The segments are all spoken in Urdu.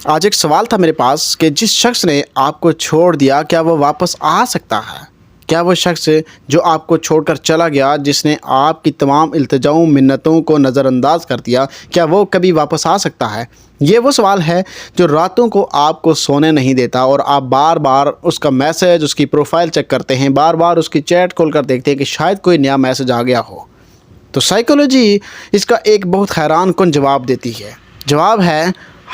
آج ایک سوال تھا میرے پاس کہ جس شخص نے آپ کو چھوڑ دیا کیا وہ واپس آ سکتا ہے؟ کیا وہ شخص جو آپ کو چھوڑ کر چلا گیا، جس نے آپ کی تمام التجاؤں منتوں کو نظر انداز کر دیا، کیا وہ کبھی واپس آ سکتا ہے؟ یہ وہ سوال ہے جو راتوں کو آپ کو سونے نہیں دیتا، اور آپ بار بار اس کا میسج، اس کی پروفائل چیک کرتے ہیں، بار بار اس کی چیٹ کھول کر دیکھتے ہیں کہ شاید کوئی نیا میسج آ گیا ہو۔ تو سائیکولوجی اس کا ایک بہت حیران کن جواب دیتی ہے۔ جواب ہے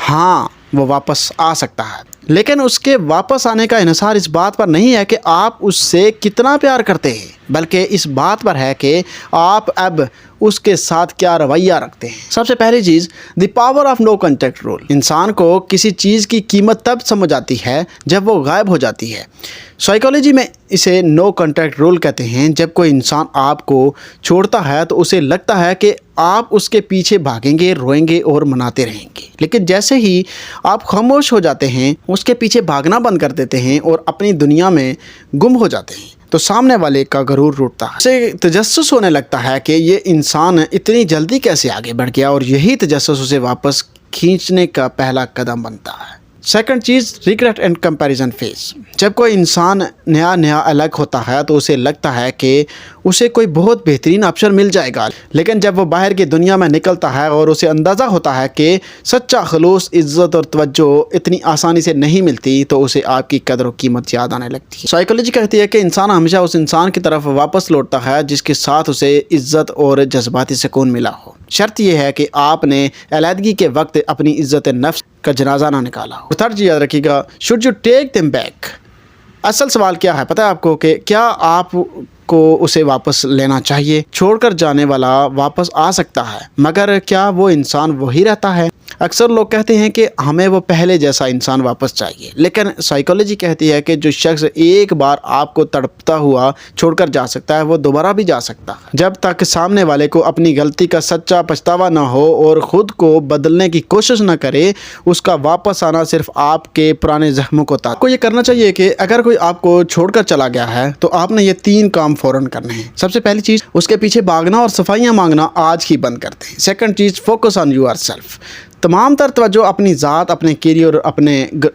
ہاں، وہ واپس آ سکتا ہے، لیکن اس کے واپس آنے کا انحصار اس بات پر نہیں ہے کہ آپ اس سے کتنا پیار کرتے ہیں، بلکہ اس بات پر ہے کہ آپ اب اس کے ساتھ کیا رویہ رکھتے ہیں۔ سب سے پہلی چیز، the power of no contact rule. انسان کو کسی چیز کی قیمت تب سمجھ آتی ہے جب وہ غائب ہو جاتی ہے۔ سائیکالوجی میں اسے نو کانٹیکٹ رول کہتے ہیں۔ جب کوئی انسان آپ کو چھوڑتا ہے تو اسے لگتا ہے کہ آپ اس کے پیچھے بھاگیں گے، روئیں گے اور مناتے رہیں گے، لیکن جیسے ہی آپ خاموش ہو جاتے ہیں، اس کے پیچھے بھاگنا بند کر دیتے ہیں اور اپنی دنیا میں گم ہو جاتے ہیں، تو سامنے والے کا غرور ٹوٹتا ہے۔ اسے تجسس ہونے لگتا ہے کہ یہ انسان اتنی جلدی کیسے آگے بڑھ گیا، اور یہی تجسس اسے واپس کھینچنے کا پہلا قدم بنتا ہے۔ سیکنڈ چیز، ریگریٹ اینڈ کمپیریزن فیز۔ جب کوئی انسان نیا الگ ہوتا ہے تو اسے لگتا ہے کہ اسے کوئی بہت بہترین آپشن مل جائے گا، لیکن جب وہ باہر کی دنیا میں نکلتا ہے اور اسے اندازہ ہوتا ہے کہ سچا خلوص، عزت اور توجہ اتنی آسانی سے نہیں ملتی، تو اسے آپ کی قدر و قیمت یاد آنے لگتی ہے۔ سائیکالوجی کہتی ہے کہ انسان ہمیشہ اس انسان کی طرف واپس لوٹتا ہے جس کے ساتھ اسے عزت اور جذباتی سکون ملا ہو۔ شرط یہ ہے کہ آپ نے علیحدگی کے وقت اپنی عزت نفس کا جنازہ نہ نکالا ہو۔ تھرڈ چیز یاد رکھیے گا، should you take them back. اصل سوال کیا ہے پتہ ہے آپ کو، کہ کیا آپ کو اسے واپس لینا چاہیے؟ چھوڑ کر جانے والا واپس آ سکتا ہے، مگر کیا وہ انسان وہی رہتا ہے؟ اکثر لوگ کہتے ہیں کہ ہمیں وہ پہلے جیسا انسان واپس چاہیے، لیکن سائیکالوجی کہتی ہے کہ جو شخص ایک بار آپ کو تڑپتا ہوا چھوڑ کر جا سکتا ہے، وہ دوبارہ بھی جا سکتا ہے، جب تک سامنے والے کو اپنی غلطی کا سچا پچھتاوا نہ ہو اور خود کو بدلنے کی کوشش نہ کرے۔ اس کا واپس آنا صرف آپ کے پرانے زخموں کو آپ کو یہ کرنا چاہیے کہ اگر کوئی آپ کو چھوڑ کر چلا گیا ہے تو آپ نے یہ 3 کام فوراً کرنے ہیں۔ سب سے پہلی چیز، اس کے پیچھے بھاگنا اور صفائیاں مانگنا آج ہی بند کر دیں۔ سیکنڈ چیز، فوکس آن یور سیلف۔ تمام تر توجہ اپنی ذات، اپنے کیریئر اور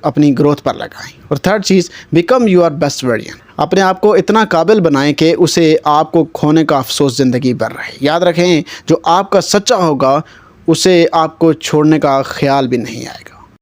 اپنی گروتھ پر لگائیں۔ اور تھرڈ چیز، بیکم یور بیسٹ ورژن۔ اپنے آپ کو اتنا قابل بنائیں کہ اسے آپ کو کھونے کا افسوس زندگی بھر رہے۔ یاد رکھیں، جو آپ کا سچا ہوگا اسے آپ کو چھوڑنے کا خیال بھی نہیں آئے گا۔